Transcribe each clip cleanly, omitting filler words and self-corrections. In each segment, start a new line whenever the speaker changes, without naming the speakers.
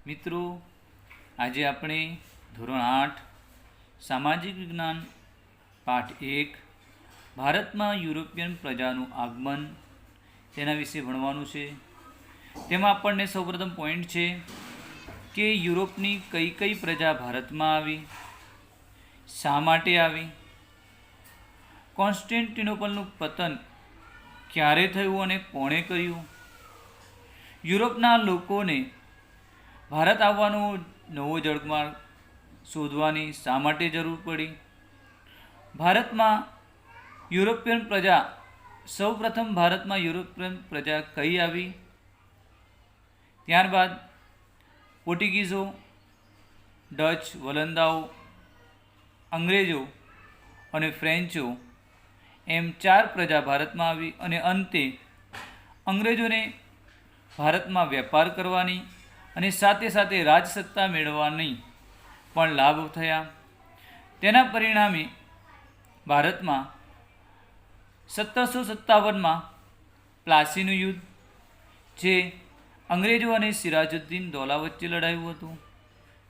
મિત્રો, આજે આપણે ધોરણ 8 સામાજિક વિજ્ઞાન પાઠ 1 ભારતમાં યુરોપિયન પ્રજાનું આગમન તેના વિશે ભણવાનું છે. તેમાં આપણને સૌપ્રથમ પોઈન્ટ છે કે યુરોપની કઈ કઈ પ્રજા ભારતમાં આવી, શા માટે આવી, કોન્સ્ટેન્ટિનોપલનું પતન ક્યારે થયું અને કોણે કર્યું, યુરોપના લોકોને ભારત આવવાનો નવો જળમાર્ગ શોધવાની શા માટે જરૂર પડી, ભારતમાં યુરોપિયન પ્રજા સૌપ્રથમ ભારતમાં યુરોપિયન પ્રજા કઈ આવી, ત્યારબાદ પોર્ટુગીઝો, ડચ, વલંદાઓ, અંગ્રેજો અને ફ્રેન્ચો એમ 4 પ્રજા ભારતમાં આવી અને અંતે અંગ્રેજોને ભારતમાં વેપાર કરવાની અને સાથે સાથે રાજસત્તા મેળવવાની પણ લાભ થયા. તેના પરિણામે ભારતમાં 1757માં પ્લાસીનું યુદ્ધ, જે અંગ્રેજો અને સિરાજુદ્દીન દૌલા વચ્ચે લડાયું હતું,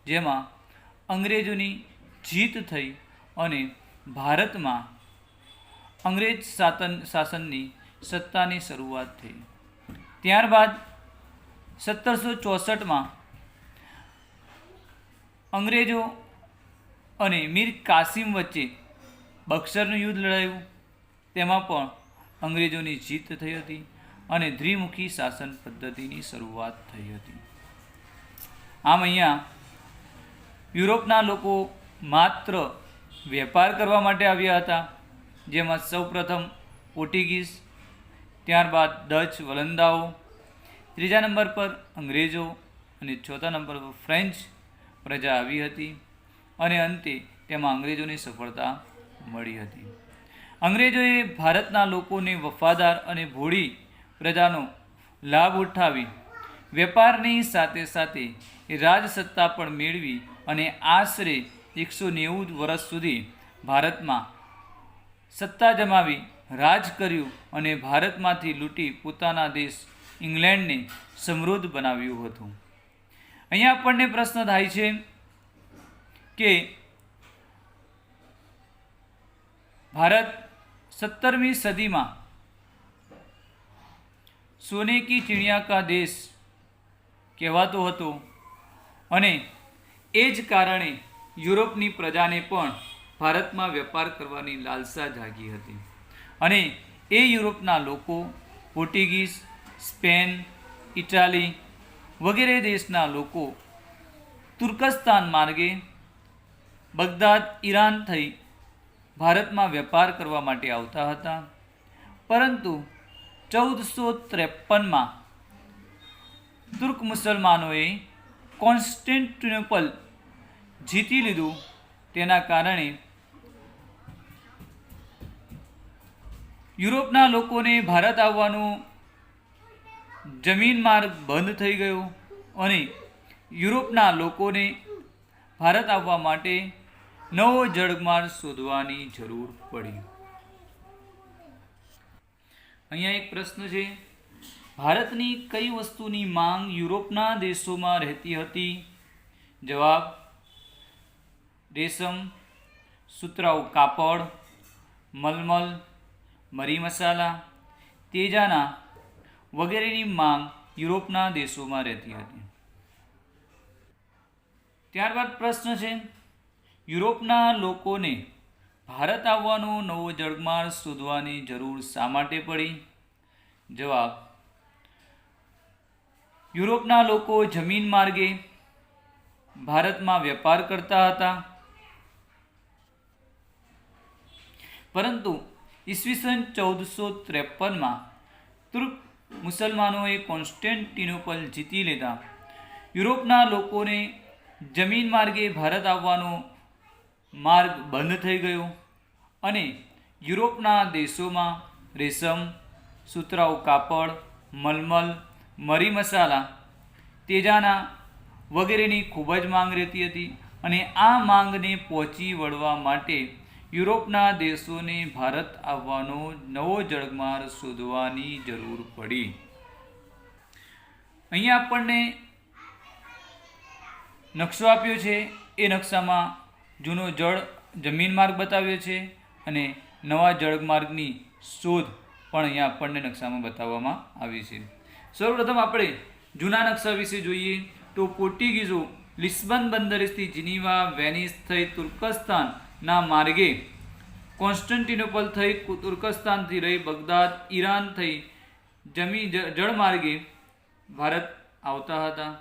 જેમાં અંગ્રેજોની જીત થઈ અને ભારતમાં અંગ્રેજ શાસનની સત્તાની શરૂઆત થઈ. ત્યારબાદ 1764માં અંગ્રેજો અને મીર કાસિમ વચ્ચે બક્સરનું યુદ્ધ લડાયું. તેમાં પણ અંગ્રેજોની જીત થઈ હતી અને દ્વિમુખી શાસન પદ્ધતિની શરૂઆત થઈ હતી. આમ અહીંયા યુરોપના લોકો માત્ર વેપાર કરવા માટે આવ્યા હતા, જેમાં સૌપ્રથમ પોર્ટુગીઝ, ત્યારબાદ ડચ, વલંદાઓ, ત્રીજા નંબર પર અંગ્રેજો અને ચોથા નંબર પર ફ્રેન્ચ પ્રજા આવી હતી અને અંતે તેમાં અંગ્રેજોની સફળતા મળી હતી. અંગ્રેજોએ ભારતના લોકોને વફાદાર અને ભોળી પ્રજાનો લાભ ઉઠાવી વેપારની સાથે સાથે રાજસત્તા પણ મેળવી અને આશરે 190 વર્ષ સુધી ભારતમાં સત્તા જમાવી રાજ કર્યું અને ભારતમાંથી લૂંટી પોતાના દેશ ઇંગ્લેન્ડને સમૃદ્ધ બનાવ્યું હતું. અહીંયા આપણને પ્રશ્ન થાય છે કે ભારત 17મી સદીમાં સોને કી ચિડિયા કા દેશ કહેવાતો હતો અને એ જ કારણે યુરોપની પ્રજાને પણ ભારતમાં વેપાર કરવાની લાલસા જાગી હતી અને એ યુરોપના લોકો પોર્ટુગીઝ, સ્પેન, ઇટાલી વગેરે દેશના લોકો તુર્કસ્તાન માર્ગે બગદાદ, ઈરાન થઈ ભારતમાં વેપાર કરવા માટે આવતા હતા. પરંતુ 1453માં તુર્ક મુસલમાનોએ કોન્સ્ટેન્ટિનોપલ જીતી લીધું. તેના કારણે યુરોપના લોકોને ભારત આવવાનું જમીન માર્ગ બંધ થઈ ગયો અને યુરોપના લોકોને ભારત આવવા માટે નવો જળમાર્ગ શોધવાની જરૂર પડી. અહીંયા એક પ્રશ્ન છે, ભારતની કઈ વસ્તુની માંગ યુરોપના દેશોમાં રહેતી હતી? જવાબ: રેશમ, સુતરાઉ કાપડ, મલમલ, મરી મસાલા, તેજાના વગેરેની માંગ યુરોપના દેશોમાં રહેતી હતી. ત્યારબાદ પ્રશ્ન છે, યુરોપના લોકોને ભારત આવવાનો નવો જળમાર્ગ શોધવાની જરૂર શા માટે પડી? જવાબ: યુરોપના લોકો જમીન માર્ગે ભારતમાં વેપાર કરતા હતા, પરંતુ ઈસવીસન 1453માં તુર્ક મુસલમાનોએ કોન્સ્ટેન્ટિનોપલ જીતી લેતા યુરોપના લોકોને જમીન માર્ગે ભારત આવવાનો માર્ગ બંધ થઈ ગયો અને યુરોપના દેશોમાં રેશમ, સુતરાઉ કાપડ, મલમલ, મરી મસાલા, તેજાના વગેરેની ખૂબ જ માંગ રહેતી હતી અને આ માંગને પહોંચી વળવા માટે યુરોપના દેશોને ભારત આવવાનો નવો જળમાર્ગ શોધવાની જરૂર પડી. અહીંયા આપણને નકશો આપ્યો છે એ નકશામાં જૂનો જમીન માર્ગ બતાવ્યો છે અને નવા જળમાર્ગની શોધ પણ અહીંયા આપણને નકશામાં બતાવવામાં આવી છે. સૌપ્રથમ આપણે જૂના નકશા વિશે જોઈએ તો પોર્ટુગીઝો લિસ્બન બંદરેથી જીનીવા, વેનિસ થઈ તુર્કસ્તાનના માર્ગે કોન્સ્ટન્ટિનોપલ થઈ તુર્કસ્તાનથી રહી બગદાદ, ઈરાન થઈ જળમાર્ગે ભારત આવતા હતા.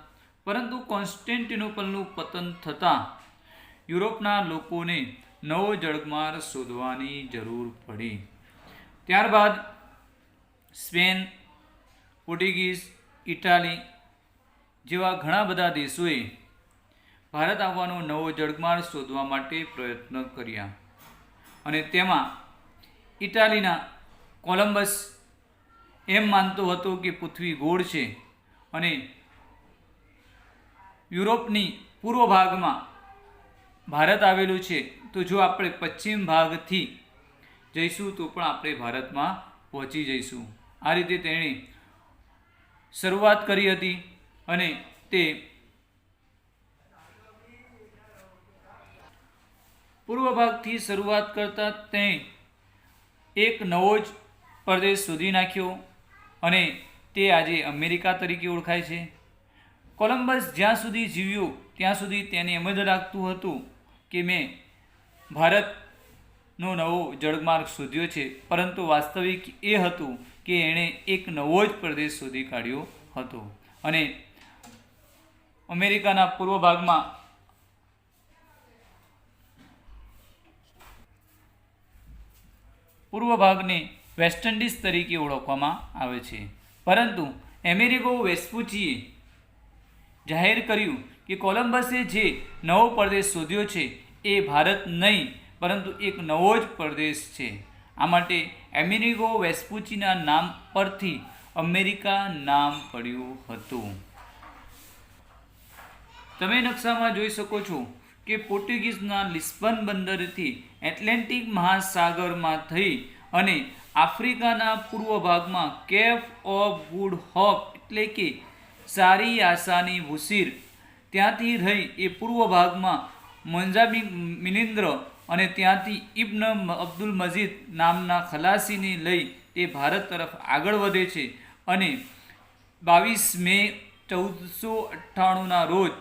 પરંતુ કોન્સ્ટન્ટિનોપલનું પતન થતાં યુરોપના લોકોને નવો જળમાર્ગ શોધવાની જરૂર પડી. ત્યારબાદ સ્પેન, પોર્ટુગીઝ, ઇટાલી જેવા ઘણા બધા દેશોએ ભારત આવવાનો નવો જળમાર્ગ શોધવા માટે પ્રયત્ન કર્યા અને તેમાં ઇટાલીના કોલંબસ એમ માનતો હતો કે પૃથ્વી ગોળ છે અને યુરોપની પૂર્વ ભાગમાં ભારત આવેલું છે, તો જો આપણે પશ્ચિમ ભાગથી જઈશું તો પણ આપણે ભારતમાં પહોંચી જઈશું. આ રીતે તેણે શરૂઆત કરી હતી અને તે પૂર્વ ભાગથી શરૂઆત કરતાં તેણે એક નવો જ પ્રદેશ શોધી નાખ્યો અને તે આજે અમેરિકા તરીકે ઓળખાય છે. કોલંબસ જ્યાં સુધી જીવ્યો ત્યાં સુધી તેને એમ જ લાગતું હતું કે મેં ભારતનો નવો જળમાર્ગ શોધ્યો છે, પરંતુ વાસ્તવિક એ હતું કે એણે એક નવો જ પ્રદેશ શોધી કાઢ્યો હતો અને અમેરિકાના પૂર્વ ભાગમાં પૂર્વ ભાગને વેસ્ટ ઇન્ડિઝ તરીકે ઓળખવામાં આવે છે. પરંતુ એમેરિકો વેસ્પુચીએ જાહેર કર્યું કે કોલંબસે જે નવો પ્રદેશ શોધ્યો છે એ ભારત નહીં પરંતુ એક નવો જ પ્રદેશ છે. આ માટે એમેરિકો વેસ્પુચીના નામ પરથી અમેરિકા નામ પડ્યું હતું. તમે નકશામાં જોઈ શકો છો કે પોર્ટુગીઝના લિસ્બન બંદરથી એટલાન્ટિક મહાસાગરમાં થઈ અને આફ્રિકાના પૂર્વ ભાગમાં કેપ ઓફ ગુડ હોપ એટલે કે સારી આશાની ભૂસીર ત્યાંથી રહી એ પૂર્વ ભાગમાં મોઝામ્બિક મિલિન્દ્ર અને ત્યાંથી ઇબ્ન અબ્દુલ મજીદ નામના ખલાસીને લઈ તે ભારત તરફ આગળ વધે છે અને 22 મે 1498ના રોજ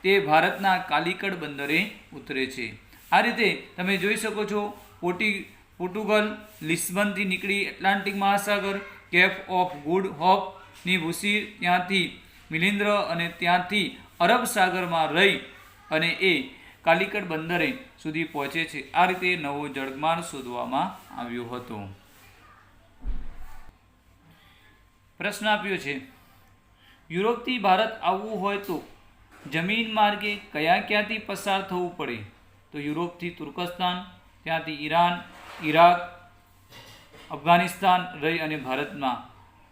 તે ભારતના કાલિકટ બંદરે ઉતરે છે. આ રીતે તમે જોઈ શકો છો પોર્ટુગલ લિસ્બનથી નીકળી એટલાન્ટિક મહાસાગર, કેપ ઓફ ગુડ હોપની ભૂસીર, ત્યાંથી મિલિન્દ્ર અને ત્યાંથી અરબ સાગરમાં રહી અને એ કાલિકટ બંદરે સુધી પહોંચે છે. આ રીતે નવો જળમાર્ગ શોધવામાં આવ્યો હતો. પ્રશ્ન આપ્યો છે, યુરોપથી ભારત આવવું હોય તો જમીન માર્ગે ક્યાંથી પસાર થવું પડે? તો યુરોપથી તુર્કસ્તાન, ત્યાંથી ઈરાન, ઈરાક, અફઘાનિસ્તાન રહી અને ભારતમાં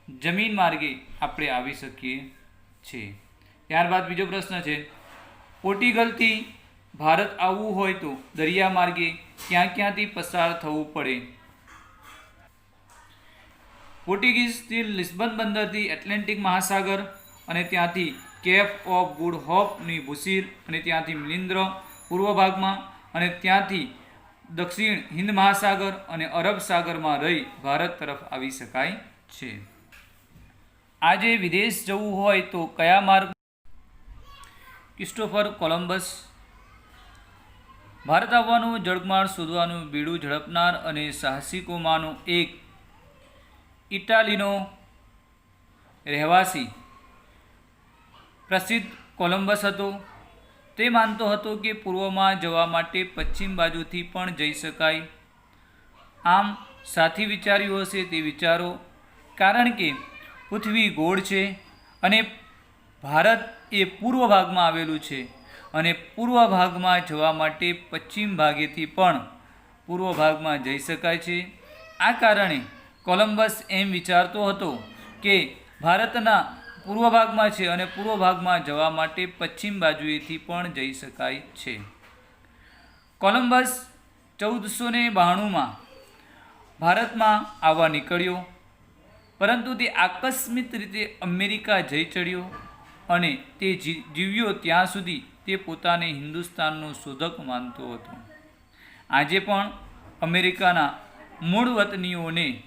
જમીન માર્ગે આપણે આવી શકીએ છીએ. ત્યારબાદ બીજો પ્રશ્ન છે, પોર્ટુગલથી ભારત આવવું હોય તો દરિયા માર્ગે ક્યાંથી પસાર થવું પડે? પોર્ટુગીઝથી લિસ્બન બંદરથી એટલાન્ટિક મહાસાગર અને ત્યાંથી કેપ ઓફ ગુડ હોપની ભૂસીર અને ત્યાંથી મિલિન્દ્ર પૂર્વ ભાગમાં અને ત્યાંથી દક્ષિણ હિન્દ મહાસાગર અને અરબ સાગરમાં રહી ભારત તરફ આવી શકાય છે. આજે વિદેશ જવું હોય તો કયા માર્ગ? ક્રિસ્ટોફર કોલંબસ ભારત આવવાનું જળમાર્ગ શોધવાનું બીડું ઝડપનાર અને સાહસિકોમાંનો એક ઇટાલીનો રહેવાસી પ્રસિદ્ધ કોલંબસ હતો. તે માનતો હતો કે પૂર્વમાં જવા માટે પશ્ચિમ બાજુથી પણ જઈ શકાય. આમ સાથી વિચાર્યું હશે તે વિચારો, કારણ કે પૃથ્વી ગોળ છે અને ભારત એ પૂર્વ ભાગમાં આવેલું છે અને પૂર્વ ભાગમાં જવા માટે પશ્ચિમ ભાગેથી પણ પૂર્વ ભાગમાં જઈ શકાય છે. આ કારણે કોલંબસ એમ વિચારતો હતો કે ભારતના પૂર્વ ભાગમાં છે અને પૂર્વ ભાગમાં જવા માટે પશ્ચિમ બાજુએથી પણ જઈ શકાય છે. કોલંબસ 1492માં ભારતમાં આવવા નીકળ્યો, પરંતુ તે આકસ્મિક રીતે અમેરિકા જઈ ચડ્યો અને તે જીવ્યો ત્યાં સુધી તે પોતાને હિન્દુસ્તાનનો શોધક માનતો હતો. આજે પણ અમેરિકાના મૂળ વતનીઓને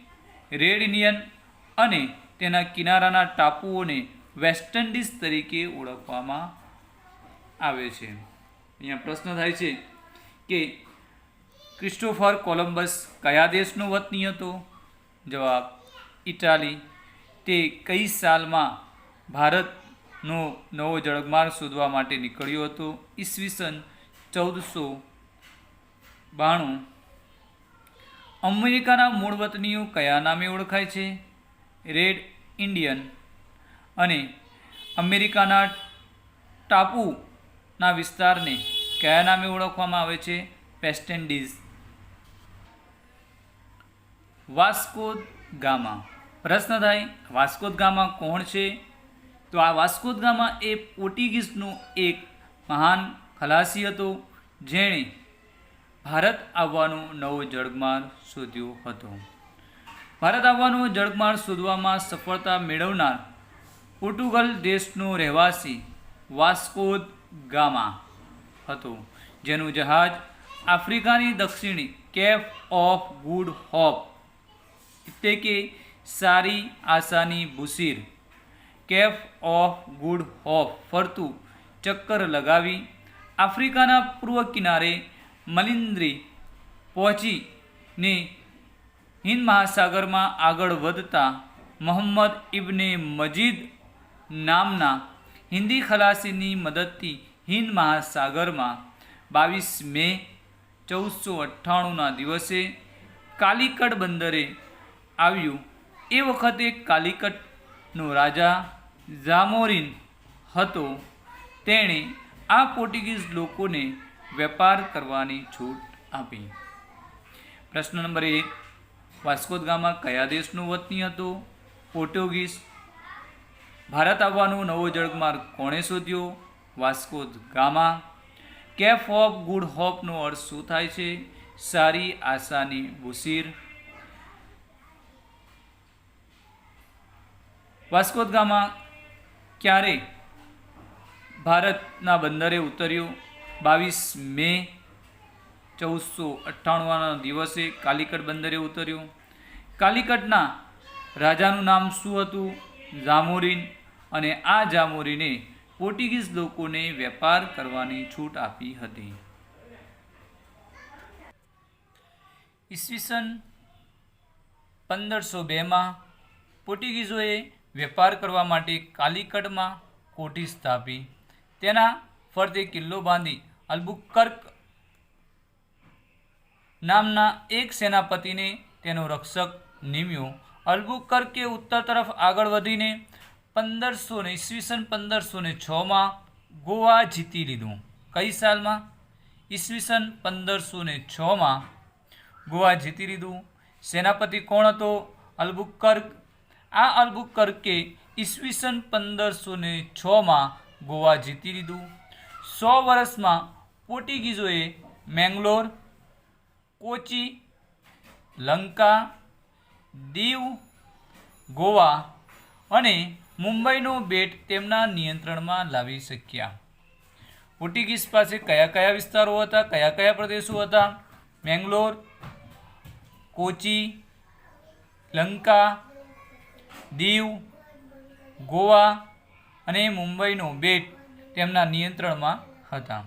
રેડ ઇન્ડિયન અને તેના કિનારાના ટાપુઓને વેસ્ટ ઇન્ડિઝ તરીકે ઓળખવામાં આવે છે. અહીંયા પ્રશ્ન થાય છે કે ક્રિસ્ટોફર કોલંબસ કયા દેશનો વતની હતો? જવાબ ઇટાલી. તે કઈ સાલમાં ભારતનો નવો જળમાર્ગ શોધવા માટે નીકળ્યો હતો? ઈસવીસન 1492. અમેરિકાના મૂળ વતનીઓ કયા નામે ઓળખાય છે? Red Indian. અને અમેરિકાના ટાપુના વિસ્તારને કયા નામે ઓળખવામાં આવે છે? West Indies. Vasco gamma. પ્રશ્ન થાય વાસ્કો ગામા કોણ છે? તો આ વાસ્કો ગામા એ પોર્ટુગીઝનો એક મહાન ખલાસી હતો જેણે ભારત આવવાનો નવો જળમાર્ગ શોધ્યો હતો. ભારત આવવાનો જળમાર્ગ શોધવામાં સફળતા મેળવનાર પોર્ટુગલ દેશનો રહેવાસી વાસ્કો ગામા હતો, જેનું જહાજ આફ્રિકાની દક્ષિણી કેપ ઓફ ગુડ હોપ એટલે કે સારી આશાની ભૂસીર કેપ ઓફ ગુડ હોપ ફરતું ચક્કર લગાવી આફ્રિકાના પૂર્વ કિનારે મલિન્દ્રી પહોંચીને હિન્દ મહાસાગરમાં આગળ વધતા મોહમ્મદ ઇબ્ને મજીદ નામના હિન્દી ખલાસીની મદદથી હિન્દ મહાસાગરમાં 22 મે 1498ના દિવસે કાલિકટ બંદરે આવ્યું. એ વખતે કાલિકટનો રાજા જામોરિન હતો. તેણે આ પોર્ટુગીઝ લોકોને વેપાર કરવાની છૂટ આપી. પ્રશ્ન નંબર 1. વાસ્કો ગામા કયા દેશનો વતની હતો? પોર્ટુગીઝ. ભારત આવવાનો નવો જળમાર્ગ કોણે શોધ્યો? Vasco Gama. Cape of Good હોપનો અર્થ શું થાય છે? સારી આશાની ભૂસીર. વાસ્કો ગામા ક્યારે ભારતના બંદરે ઉતર્યો? 22 મે 1498ના દિવસે કાલિકટ બંદરે ઉતર્યો. કાલિકટના રાજાનું નામ શું હતું? જામોરિન. અને આ જામોરિને પોર્ટુગીઝ લોકોને વેપાર કરવાની છૂટ આપી હતી. ઈસવીસન 1502માં પોર્ટુગીઝોએ વેપાર કરવા માટે કાલિકટમાં કોઠી સ્થાપી. તેના ફરતે કિલ્લો બાંધી અલ્બુકર્ક નામના એક સેનાપતિને તેનો રક્ષક નિમ્યો. અલ્બુકર્કે ઉત્તર તરફ આગળ વધીને ઈસવીસન 1506માં ગોવા જીતી લીધું. કઈ સાલમાં? ઈસવીસન 1506માં ગોવા જીતી લીધું. સેનાપતિ કોણ હતો? અલ્બુકર્ક. આ અલ્બુકર્કે ઈસવીસન 1506માં ગોવા જીતી લીધું. 100 વર્ષમાં પોર્ટુગીઝોએ મેંગલોર, કોચી, લંકા, દીવ, ગોવા અને મુંબઈનો બેટ તેમના નિયંત્રણમાં લાવી શક્યા. પોર્ટુગીઝ પાસે કયા કયા વિસ્તારો હતા? કયા કયા પ્રદેશો હતા? મેંગલોર, કોચી, લંકા, દીવ, ગોવા અને મુંબઈનો બેટ તેમના નિયંત્રણમાં હતા.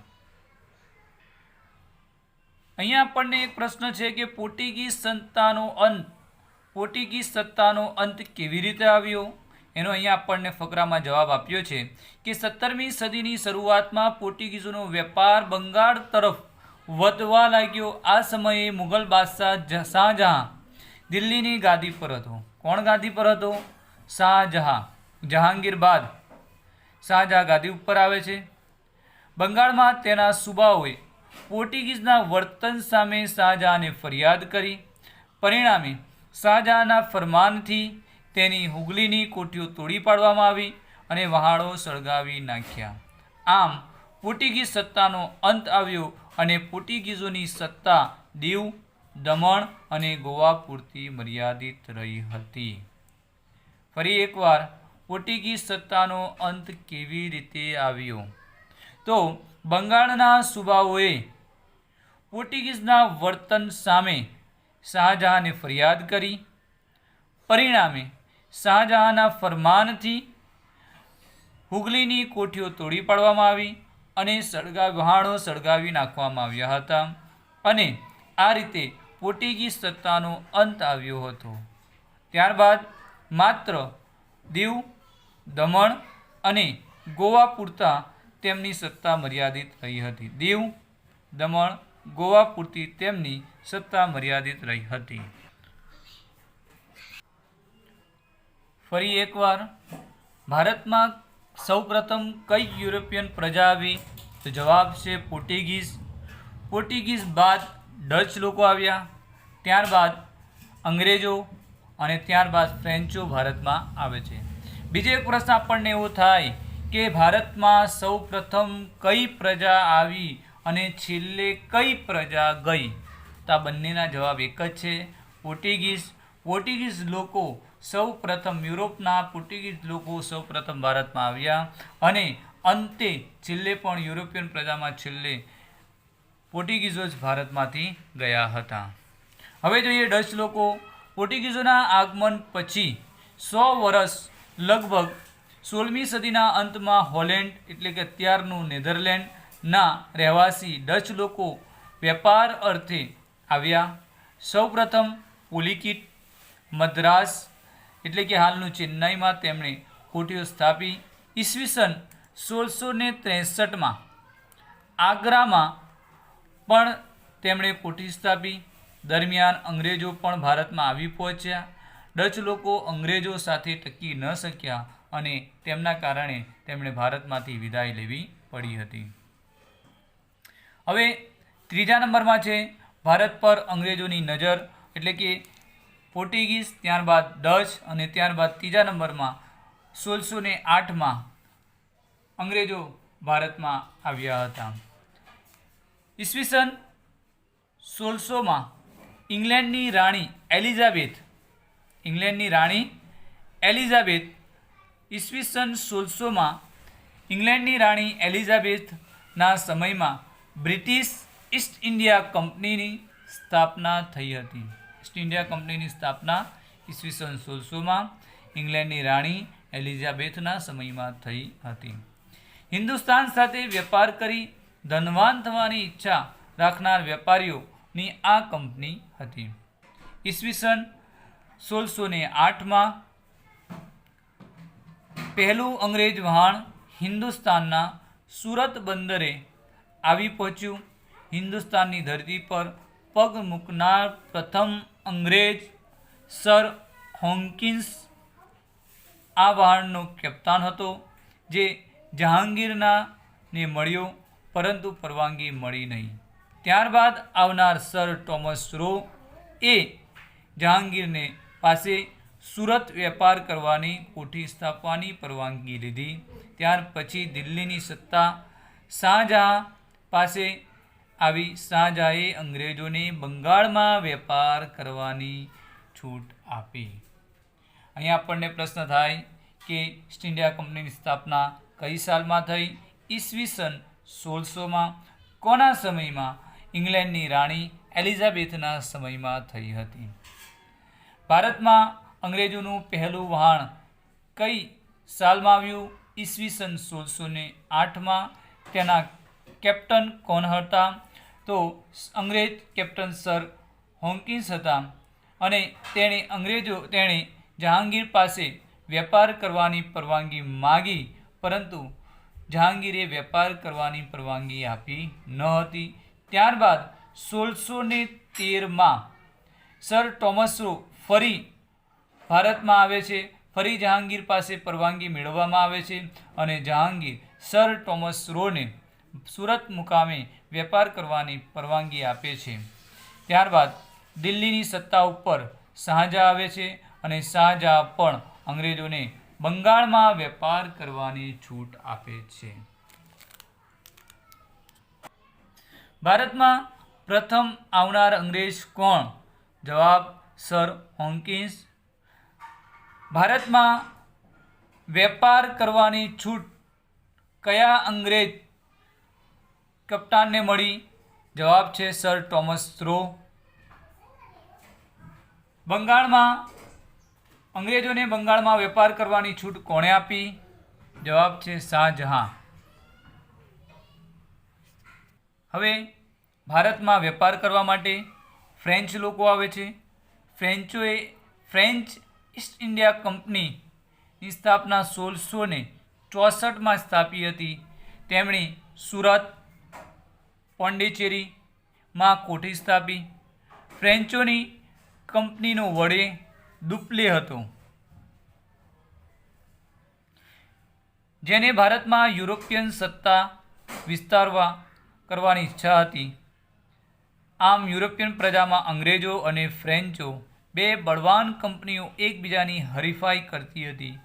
અહીંયા આપણને એક પ્રશ્ન છે કે પોર્ટુગીઝ સત્તાનો અંત કેવી રીતે આવ્યો? એનો અહીંયા આપણને ફકરામાં જવાબ આપ્યો છે કે 17મી સદીની શરૂઆતમાં પોર્ટુગીઝોનો વેપાર બંગાળ તરફ વધવા લાગ્યો. આ સમયે મુગલ બાદશાહ શાહજહાં દિલ્હીની ગાદી પર હતો. કોણ ગાદી પર હતો? શાહજહાં. જહાંગીર બાદ શાહજહાં ગાદી ઉપર આવે છે. બંગાળમાં તેના સુબાઓએ પોર્ટુગીઝના વર્તન સામે શાહજહાંને ફરિયાદ કરી. પરિણામે શાહજહાંના ફરમાનથી તેની હુગલીની કોઠીઓ તોડી પાડવામાં આવી અને વહાણો સળગાવી નાખ્યા. આમ પોર્ટુગીઝ સત્તાનો અંત આવ્યો અને પોર્ટુગીઝોની સત્તા દીવ, દમણ અને ગોવા પૂરતી મર્યાદિત રહી હતી. ફરી એકવાર પોર્ટુગીઝ સત્તાનો અંત કેવી રીતે આવ્યો? તો બંગાળના સુબાઓએ પોર્ટુગીઝના વર્તન સામે શાહજહાંને ફરિયાદ કરી. પરિણામે શાહજહાંના ફરમાનથી હુગલીની કોઠીઓ તોડી પાડવામાં આવી અને વહાણો સળગાવી નાખવામાં આવ્યા હતા અને આ રીતે પોર્ટુગીઝ સત્તાનો અંત આવ્યો હતો. ત્યારબાદ માત્ર દીવ, દમણ અને ગોવા પૂરતા તેમની સત્તા મર્યાદિત રહી હતી. દીવ, દમણ, ગોવા પૂરતી તેમની સત્તા મર્યાદિત રહી હતી. ફરી એકવાર ભારતમાં સૌપ્રથમ કઈ યુરોપિયન પ્રજા આવી? તો જવાબ છે પોર્ટુગીઝ. પોર્ટુગીઝ બાદ ડચ લોકો આવ્યા, ત્યારબાદ અંગ્રેજો અને ત્યારબાદ ફ્રેન્ચો ભારતમાં આવે છે. બીજો એક પ્રશ્ન આપણને એવો થાય કે ભારતમાં સૌપ્રથમ કઈ પ્રજા આવી અને છેલ્લે કઈ પ્રજા ગઈ? તો આ બંનેના જવાબ એક જ છે, પોર્ટુગીઝ. પોર્ટુગીઝ લોકો સૌપ્રથમ યુરોપના પોર્ટુગીઝ લોકો સૌપ્રથમ ભારતમાં આવ્યા અને અંતે છેલ્લે પણ યુરોપિયન પ્રજામાં છેલ્લે પોર્ટુગીઝો જ ભારતમાંથી ગયા હતા. હવે જોઈએ ડચ લોકો. પોર્ટુગીઝોના આગમન પછી 100 વર્ષ લગભગ 16મી સદીના અંતમાં હોલેન્ડ એટલે કે અત્યારનું નેધરલેન્ડના રહેવાસી ડચ લોકો વેપાર અર્થે આવ્યા. સૌપ્રથમ પુલિકીટ, મદ્રાસ એટલે કે હાલનું ચેન્નાઈમાં તેમણે કોઠીઓ સ્થાપી. ઈસવીસન 1663માં આગ્રામાં પણ તેમણે કોઠી સ્થાપી. દરમિયાન અંગ્રેજો પણ ભારતમાં આવી પહોંચ્યા. ડચ લોકો અંગ્રેજો સાથે ટકી ન શક્યા અને તેમના કારણે તેમણે ભારતમાંથી વિદાય લેવી પડી હતી. હવે ત્રીજા નંબરમાં છે ભારત પર અંગ્રેજોની નજર એટલે કે પોર્ટુગીઝ, ત્યારબાદ ડચ અને ત્યારબાદ ત્રીજા નંબરમાં 1608માં અંગ્રેજો ભારતમાં આવ્યા હતા. ઈસવીસન 1600માં ઇંગ્લેન્ડની રાણી એલિઝાબેથ ઈસવીસન 1600માં ઇંગ્લેન્ડની રાણી એલિઝાબેથના સમયમાં બ્રિટિશ ઈસ્ટ ઇન્ડિયા કંપનીની સ્થાપના થઈ હતી. ઈસ્ટ ઇન્ડિયા કંપનીની સ્થાપના ઈસવીસન 1600માં ઇંગ્લેન્ડની રાણી એલિઝાબેથના સમયમાં થઈ હતી. હિન્દુસ્તાન સાથે વેપાર કરી ધનવાન થવાની ઈચ્છા રાખનાર વેપારીઓની આ કંપની હતી. ઈસવીસન 1608માં પહેલું અંગ્રેજ વહાણ હિન્દુસ્તાનના સુરત બંદરે આવી પહોંચ્યું. હિન્દુસ્તાનની ધરતી પર પગ મૂકનાર પ્રથમ અંગ્રેજ સર હોકિન્સ આ વહાણનો કેપ્ટન હતો, જે જહાંગીરને મળ્યો પરંતુ પરવાનગી મળી નહીં. ત્યારબાદ આવનાર સર ટોમસ રો એ જહાંગીરને પાસે સુરત વેપાર કરવાની કોઠી સ્થાપવાની પરવાનગી લીધી. ત્યાર પછી દિલ્હીની સત્તા શાહજહાં પાસે આવી. શાહજહાંએ અંગ્રેજોને બંગાળમાં વેપાર કરવાની છૂટ આપી. અહીંયા આપણને પ્રશ્ન થાય કે ઈસ્ટ ઇન્ડિયા કંપનીની સ્થાપના કઈ સાલમાં થઈ? ઈસવીસન 1600માં. કોના સમયમાં? ઇંગ્લેન્ડની રાણી એલિઝાબેથના સમયમાં થઈ હતી. ભારતમાં અંગ્રેજોનું પહેલું વહાણ કઈ સાલમાં આવ્યું? ઈસવીસન 1608માં. તેના કેપ્ટન કોણ હતા? તો અંગ્રેજ કેપ્ટન સર હોકિન્સ હતા અને તેણે જહાંગીર પાસે વેપાર કરવાની પરવાનગી માગી, પરંતુ જહાંગીરે વેપાર કરવાની પરવાનગી આપી ન હતી. ત્યારબાદ 1613માં સર ટોમસ રો ફરી ભારતમાં આવે છે. ફરી જહાંગીર પાસે પરવાનગી મેળવવામાં આવે છે અને જહાંગીર સર ટોમસ રોને સુરત મુકામે વેપાર કરવાની પરવાનગી આપે છે. ત્યારબાદ દિલ્હીની સત્તા ઉપર શાહજહાં આવે છે અને શાહજહાં પણ અંગ્રેજોને બંગાળમાં વેપાર કરવાની છૂટ આપે છે. ભારતમાં પ્રથમ આવનાર અંગ્રેજ કોણ? જવાબ સર હોકિન્સ. ભારતમાં વેપાર કરવાની છૂટ કયા અંગ્રેજ કપ્તાનને મળી? જવાબ છે સર ટોમસ રો. અંગ્રેજોને બંગાળમાં વેપાર કરવાની છૂટ કોણે આપી? જવાબ છે શાહજહાં. હવે ભારતમાં વેપાર કરવા માટે ફ્રેન્ચ લોકો આવે છે. ફ્રેન્ચ ઈસ્ટ ઇન્ડિયા કંપનીની સ્થાપના 1664માં સ્થાપી હતી. તેમણે સુરત, પોંડિચેરીમાં કોઠી સ્થાપી. ફ્રેન્ચોની કંપનીનો વડે દુપ્લે હતો, જેને ભારતમાં યુરોપિયન સત્તા વિસ્તારવા કરવાની ઈચ્છા હતી. આમ યુરોપિયન પ્રજામાં અંગ્રેજો અને ફ્રેન્ચો બે બળવાન કંપનીઓ એકબીજાની હરીફાઈ કરતી હતી.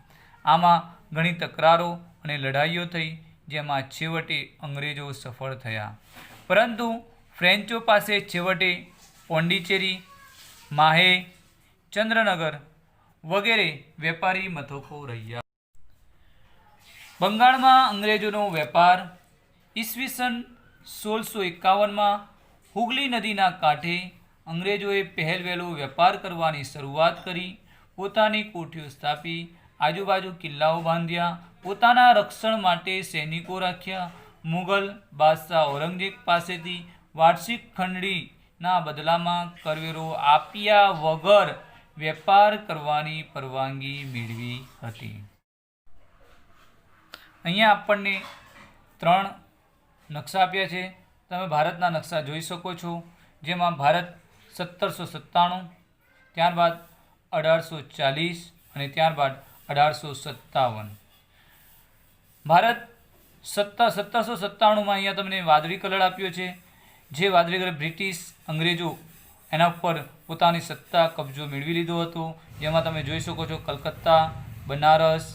આમાં ઘણી તકરારો અને લડાઈઓ થઈ, જેમાં છેવટે અંગ્રેજો સફળ થયા. પરંતુ ફ્રેન્ચો પાસે છેવટે પોંડિચેરી, માહે, ચંદ્રનગર વગેરે વેપારી મથકો રહ્યા. બંગાળમાં અંગ્રેજોનો વેપાર ઈસવીસન 1651માં હુગલી નદીના કાંઠે અંગ્રેજોએ પહેલવહેલો વેપાર કરવાની શરૂઆત કરી. પોતાની કોઠીઓ સ્થાપી, આજુબાજુ કિલ્લાઓ બાંધ્યા, પોતાના રક્ષણ માટે સૈનિકો રાખ્યા. મુગલ બાદશાહ ઔરંગઝેબ પાસેથી વાર્ષિક ખંડણીના બદલામાં કરવેરો આપ્યા વગર વેપાર કરવાની પરવાનગી મેળવી હતી. અહીંયા આપણને 3 નકશા આપ્યા છે. તમે ભારતના નકશા જોઈ શકો છો, જેમાં ભારત 1797, ત્યારબાદ 1840 અને ત્યારબાદ 1857. ભારત 1797માં અહીંયા તમને વાદળી કલર આપ્યો છે. જે વાદળી કલર બ્રિટિશ અંગ્રેજો એના ઉપર પોતાની સત્તા કબજો મેળવી લીધો હતો. જેમાં તમે જોઈ શકો છો કલકત્તા, બનારસ,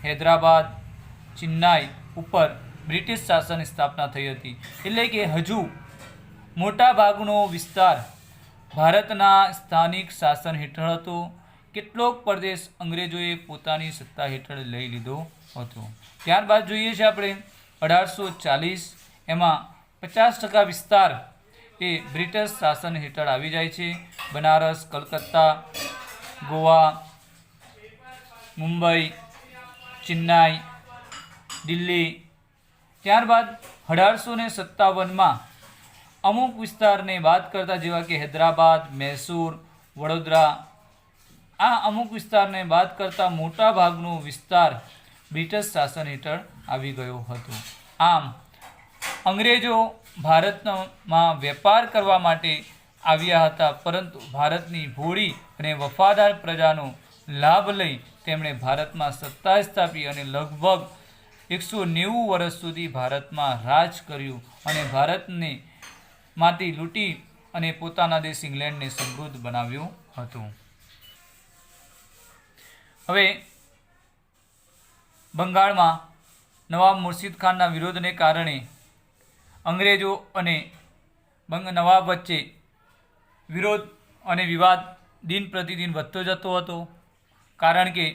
હૈદરાબાદ, ચેન્નાઈ ઉપર બ્રિટિશ શાસનની સ્થાપના થઈ હતી. એટલે કે હજુ મોટા ભાગનો વિસ્તાર ભારતના સ્થાનિક શાસન હેઠળ હતો. કેટલોક પ્રદેશ અંગ્રેજોએ પોતાની સત્તા હેઠળ લઈ લીધો હતો. ત્યારબાદ જોઈએ છે આપણે 1840, એમાં 50% વિસ્તાર એ બ્રિટિશ શાસન હેઠળ આવી જાય છે. બનારસ, કલકત્તા, ગોવા, મુંબઈ, ચેન્નાઈ, દિલ્હી. ત્યારબાદ 1857માં અમુક વિસ્તારને બાદ કરતા, જેવા કે હૈદરાબાદ, મૈસૂર, વડોદરા, આ અમુક વિસ્તારને બાદ કરતા મોટા ભાગનો વિસ્તાર બ્રિટિશ શાસન હેઠળ આવી ગયો હતો. આમ અંગ્રેજો ભારતમાં વેપાર કરવા માટે આવ્યા હતા, પરંતુ ભારતની ભોળી અને વફાદાર પ્રજાનો લાભ લઈ તેમણે ભારતમાં સત્તા સ્થાપી અને લગભગ 190 વર્ષ સુધી ભારતમાં રાજ કર્યું અને ભારતને માંથી લૂંટી અને પોતાના દેશ ઇંગ્લેન્ડને સમૃદ્ધ બનાવ્યું હતું. હવે બંગાળમાં નવાબ મુર્શિદ ખાનના વિરોધને કારણે અંગ્રેજો અને નવાબ વચ્ચે વિરોધ અને વિવાદ દિન પ્રતિદિન વધતો જતો હતો. કારણ કે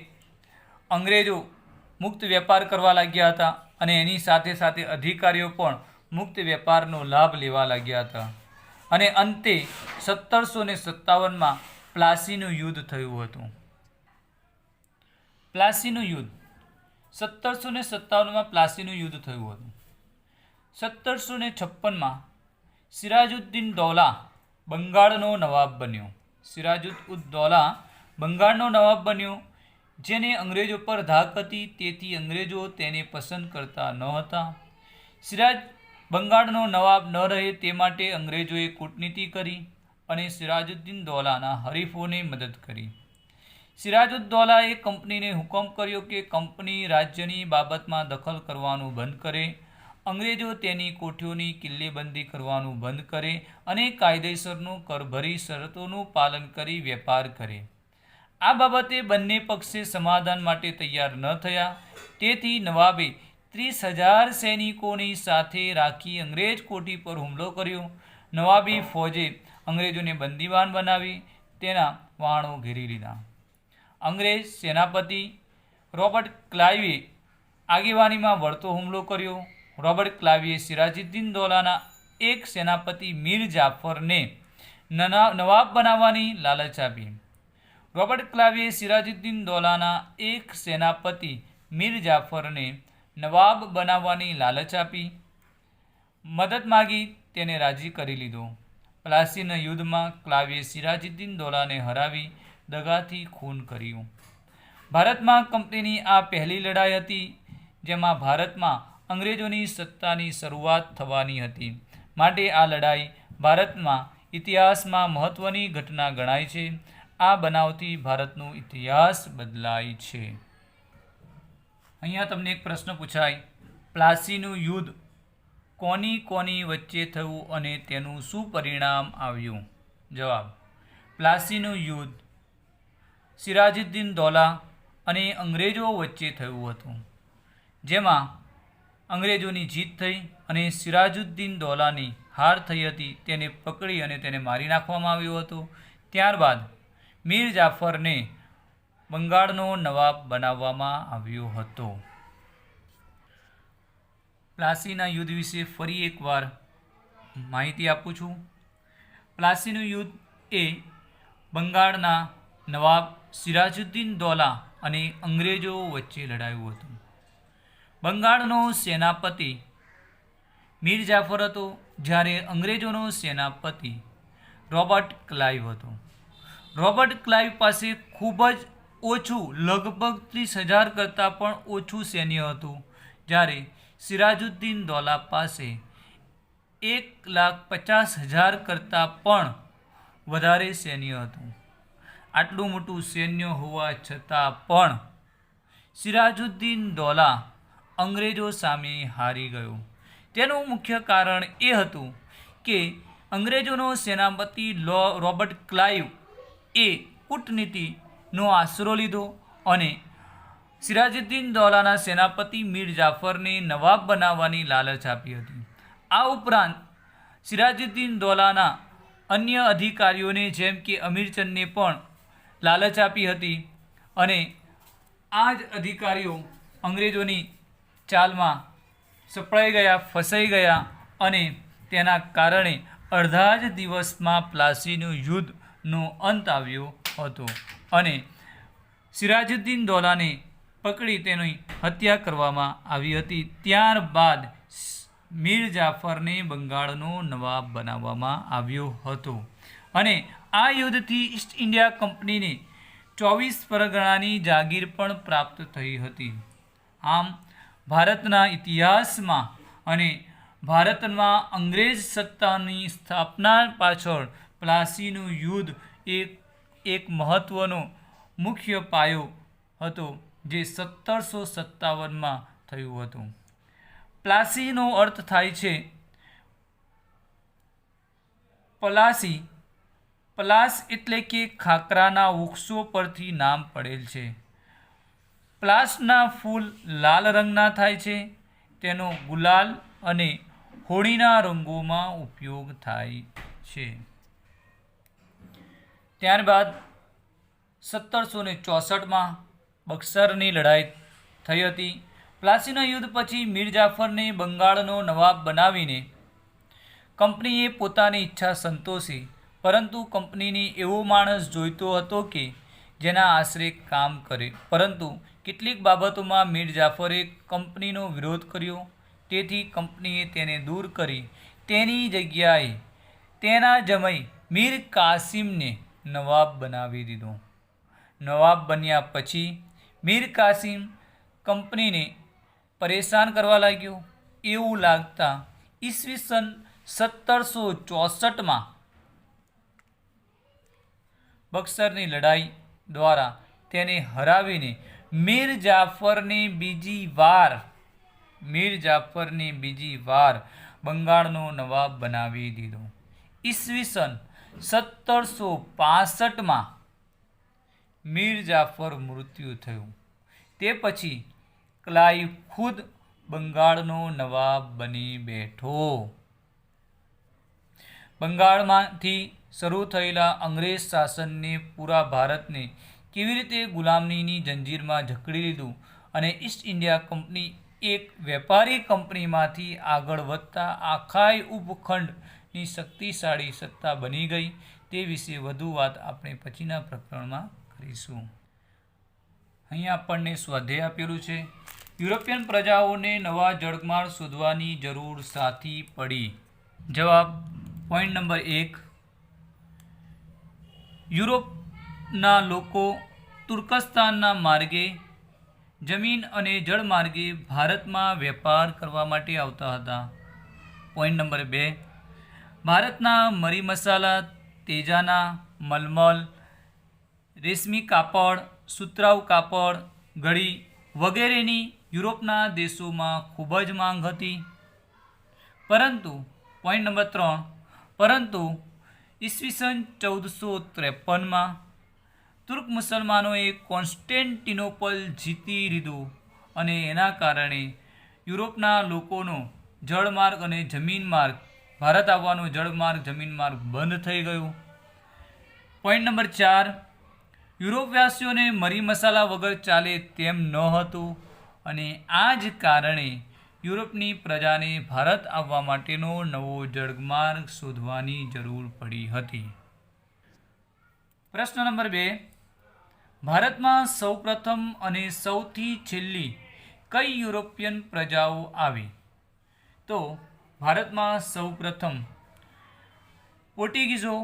અંગ્રેજો મુક્ત વેપાર કરવા લાગ્યા હતા અને એની સાથે સાથે અધિકારીઓ પણ મુક્ત વેપારનો લાભ લેવા લાગ્યા હતા. અને અંતે 1757માં પ્લાસીનું યુદ્ધ થયું હતું. પ્લાસીનું યુદ્ધ 1757માં પ્લાસીનું યુદ્ધ થયું હતું. 1756માં સિરાજુદ્દીન દૌલા બંગાળનો નવાબ બન્યો. સિરાજુદ્દૌલા બંગાળનો નવાબ બન્યો, જેને અંગ્રેજો પર ધાક હતી, તેથી અંગ્રેજો તેને પસંદ કરતા ન હતા. સિરાજ બંગાળનો નવાબ ન રહે તે માટે અંગ્રેજોએ કૂટનીતિ કરી અને સિરાજુદ્દીન દૌલાના હરીફોને મદદ કરી. સિરાજુદ્દૌલાએ કંપનીને હુકમ કર્યો કે કંપની રાજ્યની બાબતમાં દખલ કરવાનું બંધ કરે, અંગ્રેજો તેની કોઠીઓની કિલ્લેબંધી કરવાનું બંધ કરે અને કાયદેસરનું કરભરી શરતોનું પાલન કરી વેપાર કરે. આ બાબતે બંને પક્ષે સમાધાન માટે તૈયાર ન થયા. તેથી નવાબે 30,000 સૈનિકોની સાથે રાખી અંગ્રેજ કોઠી પર હુમલો કર્યો. નવાબી ફૌજે અંગ્રેજોને બંદીવાન બનાવી તેના વાણો ઘેરી લીધા. અંગ્રેજ સેનાપતિ રોબર્ટ ક્લાઇવે આગેવાનીમાં વળતો હુમલો કર્યો. रॉबर्ट क्लाइवे सिराजुद्दीन दौलाना एक सेनापति मीर जाफरने नवाब बनावવાની લાલચ આપી। रॉबर्ट क्लाइवे सिराजुद्दीन दौलाना एक सेनापति मीर जाफरने नवाब बनावવાની લાલચ આપી। મદદ માગી, તેને રાજી કરી લીધો। પ્લાસીના યુદ્ધમાં ક્લાવે સિરાજુદ્દીન દૌલાને હરાવી દગાથી ખૂન કર્યું। ભારતમાં કંપનીની આ પહેલી લડાઈ હતી જેમાં ભારતમાં અંગ્રેજોની સત્તાની શરૂઆત થવાની હતી, માટે આ લડાઈ ભારતમાં ઇતિહાસમાં મહત્ત્વની ઘટના ગણાય છે। આ બનાવથી ભારતનો ઇતિહાસ બદલાય છે। અહીંયા તમને એક પ્રશ્ન પૂછાય, પ્લાસીનું યુદ્ધ કોની કોની વચ્ચે થયું અને તેનું શું પરિણામ આવ્યું? જવાબ, પ્લાસીનું યુદ્ધ સિરાજુદ્દીન દૌલા અને અંગ્રેજો વચ્ચે થયું હતું, જેમાં અંગ્રેજોની જીત થઈ અને સિરાજુદ્દીન દૌલાની હાર થઈ હતી। તેને પકડી અને તેને મારી નાખવામાં આવ્યો હતો। ત્યારબાદ મીર જાફરને બંગાળનો નવાબ બનાવવામાં આવ્યો હતો। પ્લાસીના યુદ્ધ વિશે ફરી એકવાર માહિતી આપું છું। પ્લાસીનું યુદ્ધ એ બંગાળના નવાબ સિરાજુદ્દીન દૌલા અને અંગ્રેજો વચ્ચે લડાયું હતું। બંગાળનો સેનાપતિ મીર જાફર હતો, જ્યારે અંગ્રેજોનો સેનાપતિ રૉબર્ટ ક્લાઇવ હતો। રૉબર્ટ ક્લાઇવ પાસે ખૂબ જ ઓછું, લગભગ 30,000 કરતાં પણ ઓછું સૈન્ય હતું, જ્યારે સિરાજુદ્દીન દૌલા પાસે 1,50,000 કરતાં પણ વધારે સૈન્ય હતું। આટલું મોટું સૈન્ય હોવા છતાં પણ સિરાજુદ્દીન દૌલા અંગ્રેજો સામે હારી ગયો। તેનું મુખ્ય કારણ એ હતું કે અંગ્રેજોનો સેનાપતિ રૉબર્ટ ક્લાઇવ એ કૂટનીતિનો આશરો લીધો અને સિરાજુદ્દીન દૌલાના સેનાપતિ મીર જાફરને નવાબ બનાવવાની લાલચ આપી હતી। આ ઉપરાંત સિરાજુદ્દીન દૌલાના અન્ય અધિકારીઓને જેમ કે અમીરચંદને પણ લાલચ આપી હતી અને આ જ અધિકારીઓ અંગ્રેજોની ચાલમાં સપડાઈ ગયા, ફસાઈ ગયા અને તેના કારણે અડધા જ દિવસમાં પ્લાસીનું યુદ્ધનો અંત આવ્યો હતો અને સિરાજુદ્દીન દૌલાને પકડી તેની હત્યા કરવામાં આવી હતી। ત્યારબાદ મીર જાફરને બંગાળનો નવાબ બનાવવામાં આવ્યો હતો અને આ યુદ્ધથી ઈસ્ટ ઇન્ડિયા કંપનીને 24 પરગણાની જાગીર પણ પ્રાપ્ત થઈ હતી। આમ ભારતના ઇતિહાસમાં અને ભારતમાં અંગ્રેજ સત્તાની સ્થાપના પાછળ પ્લાસીનું યુદ્ધ એક મહત્ત્વનો મુખ્ય પાયો હતો, જે 1757માં થયું હતું। પ્લાસીનો અર્થ થાય છે પલાસી। પલાસ એટલે કે ખાખરાના વૃક્ષો પરથી નામ પડેલ છે। પલાસના ફૂલ લાલ રંગના થાય છે। તેનો ગુલાલ અને હોળીના રંગોમાં ઉપયોગ થાય છે। ત્યારબાદ 1764માં બક્સરની લડાઈ થઈ હતી। પ્લાસીના યુદ્ધ પછી મીર જાફરને બંગાળનો નવાબ બનાવીને કંપનીએ પોતાની ઈચ્છા સંતોષી, પરંતુ કંપનીને એવો માણસ જોઈતો હતો કે જેના આશરે કામ કરે, પરંતુ કેટલીક બાબતોમાં મીર જાફરે કંપનીનો વિરોધ કર્યો, તેથી કંપનીએ તેને દૂર કરી તેની જગ્યાએ તેના જમાઈ મીર કાસિમને નવાબ બનાવી દીધો। નવાબ બન્યા પછી મીર કાસિમ કંપનીને પરેશાન કરવા લાગ્યો। એવું લાગતા ઈસવીસન 1764માં બક્સરની લડાઈ દ્વારા તેને હરાવીને મીર જાફરને બીજી વાર બંગાળનો નવાબ બનાવી દીધો। ઈસવીસન 1765માં મીર જાફર મૃત્યુ થયું। તે પછી ક્લાઇવ ખુદ બંગાળનો નવાબ બની બેઠો। બંગાળમાંથી શરૂ થયેલા અંગ્રેજ શાસનને પૂરા ભારતને કેવી રીતે ગુલામીની જંજીરમાં જકડી લીધું અને ઈસ્ટ ઇન્ડિયા કંપની એક વેપારી કંપનીમાંથી આગળ વધતા આખાય ઉપખંડની શક્તિશાળી સત્તા બની ગઈ તે વિશે વધુ વાત આપણે પછીના પ્રકરણમાં કરીશું. અહીંયા આપણને સ્વાધ્યાય આપેલું છે. યુરોપિયન પ્રજાઓને નવા જળમાર્ગ શોધવાની જરૂર શાથી પડી? જવાબ પોઈન્ટ નંબર 1, યુરોપના લોકો તુર્કસ્તાનના માર્ગે જમીન અને જળમાર્ગે ભારતમાં વેપાર કરવા માટે આવતા હતા. પોઈન્ટ નંબર 2, ભારતના મરી મસાલા, તેજાના, મલમલ, રેશમી કાપડ, સુતરાઉ કાપડ, ઘડી વગેરેની યુરોપના દેશોમાં ખૂબ જ માંગ હતી. પરંતુ પોઈન્ટ નંબર 3, પરંતુ ઈસવીસન 1453માં તુર્ક મુસલમાનોએ કોન્સ્ટેન્ટિનોપલ જીતી લીધું અને એના કારણે યુરોપના લોકોનો જળમાર્ગ અને જમીન માર્ગ, ભારત આવવાનો જળમાર્ગ જમીન માર્ગ બંધ થઈ ગયો. પોઈન્ટ નંબર 4, યુરોપવાસીઓને મરી મસાલા વગર ચાલે તેમ ન હતું અને આ જ કારણે યુરોપની પ્રજાને ભારત આવવા માટેનો નવો જળમાર્ગ શોધવાની જરૂર પડી હતી. પ્રશ્ન નંબર 2, ભારતમાં સૌપ્રથમ અને સૌથી છેલ્લી કઈ યુરોપિયન પ્રજાઓ આવી? તો ભારતમાં સૌપ્રથમ પોર્ટુગીઝો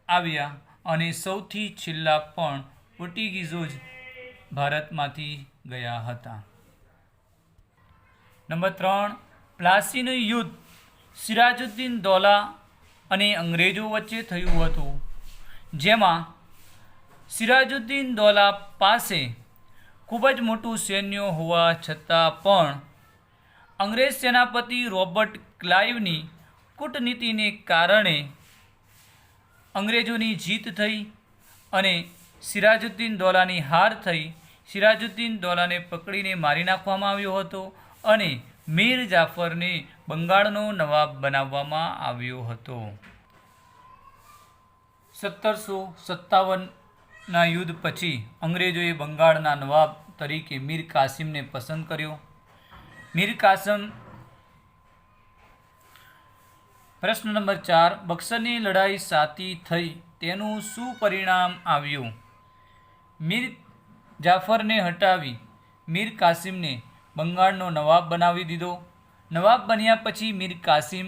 આવ્યા અને સૌથી છેલ્લા પણ પોર્ટુગીઝો જ ભારતમાંથી ગયા હતા. નંબર 3, પ્લાસીનું યુદ્ધ સિરાજુદ્દીન દૌલા અને અંગ્રેજો વચ્ચે થયું હતું, જેમાં સિરાજુદ્દીન દૌલા પાસે ખૂબ જ મોટું સૈન્ય હોવા છતાં પણ અંગ્રેજ સેનાપતિ રોબર્ટ ક્લાઇવની કૂટનીતિને કારણે અંગ્રેજોની જીત થઈ અને સિરાજુદ્દીન દૌલાની હાર થઈ. સિરાજુદ્દીન દૌલાને પકડીને મારી નાખવામાં આવ્યો હતો અને મીર જાફરને બંગાળનો નવાબ બનાવવામાં આવ્યો હતો. 1757ના યુદ્ધ પછી અંગ્રેજોએ બંગાળના નવાબ તરીકે મીર કાસિમને પસંદ કર્યો. મીર કાસિમ. પ્રશ્ન નંબર 4, બક્સરની લડાઈ શાથી થઈ તેનું શું પરિણામ આવ્યું? મીર જાફરને હટાવી મીર કાસિમને બંગાળનો નવાબ બનાવી દીધો. નવાબ બન્યા પછી મીર કાસિમ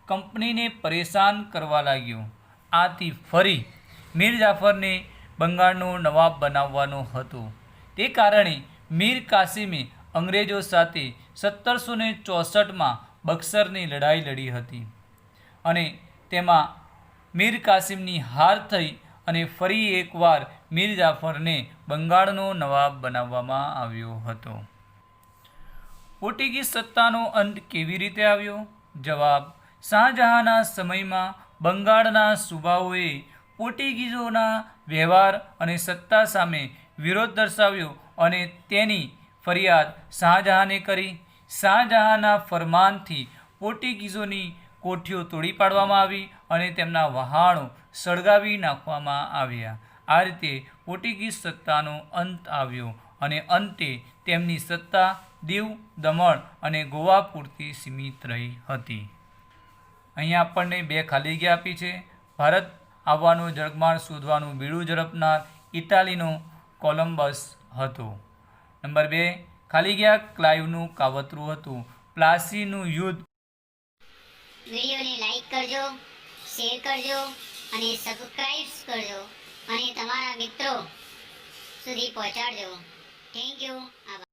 કંપનીને પરેશાન કરવા લાગ્યો. આથી ફરી મીર જાફરને બંગાળનો નવાબ બનાવવાનો હતો. તે કારણે મીર કાસિમે અંગ્રેજો સાથે 1764માં બક્સરની લડાઈ લડી હતી અને તેમાં મીર કાસિમની હાર થઈ અને ફરી એકવાર મીર જાફરને બંગાળનો નવાબ બનાવવામાં આવ્યો હતો. પોર્ટુગીઝ સત્તાનો અંત કેવી રીતે આવ્યો? જવાબ, શાહજહાંના સમયમાં બંગાળના સુબાઓએ પોર્ટુગીઝોના વ્યવહાર અને સત્તા સામે વિરોધ દર્શાવ્યો અને તેની ફરિયાદ શાહજહાંને કરી. શાહજહાંના ફરમાનથી પોર્ટુગીઝોની કોઠીઓ તોડી પાડવામાં આવી અને તેમના વહાણો સળગાવી નાખવામાં આવ્યા. આ રીતે પોર્ટુગીઝ સત્તાનો અંત આવ્યો અને અંતે તેમની સત્તા દીવ, દમણ અને ગોવા પૂરતી સીમિત રહી હતી. અહીંયા આપણને 2 ખાલી જગ્યા આપી છે. ભારત આવવાનો જળમાર્ગ શોધવાનું બીડું ઝડપનાર ઇટાલીનો કોલંબસ હતો. નંબર 2 ખાલી જગ્યા ક્લાઇવનું કાવતરું હતું. પ્લાસીનું યુદ્ધ.
વિડીયોને લાઈક કરજો, શેર કરજો અને સબસ્ક્રાઇબ કરજો અને તમારા મિત્રો સુધી પહોંચાડજો. Thank you. આભાર.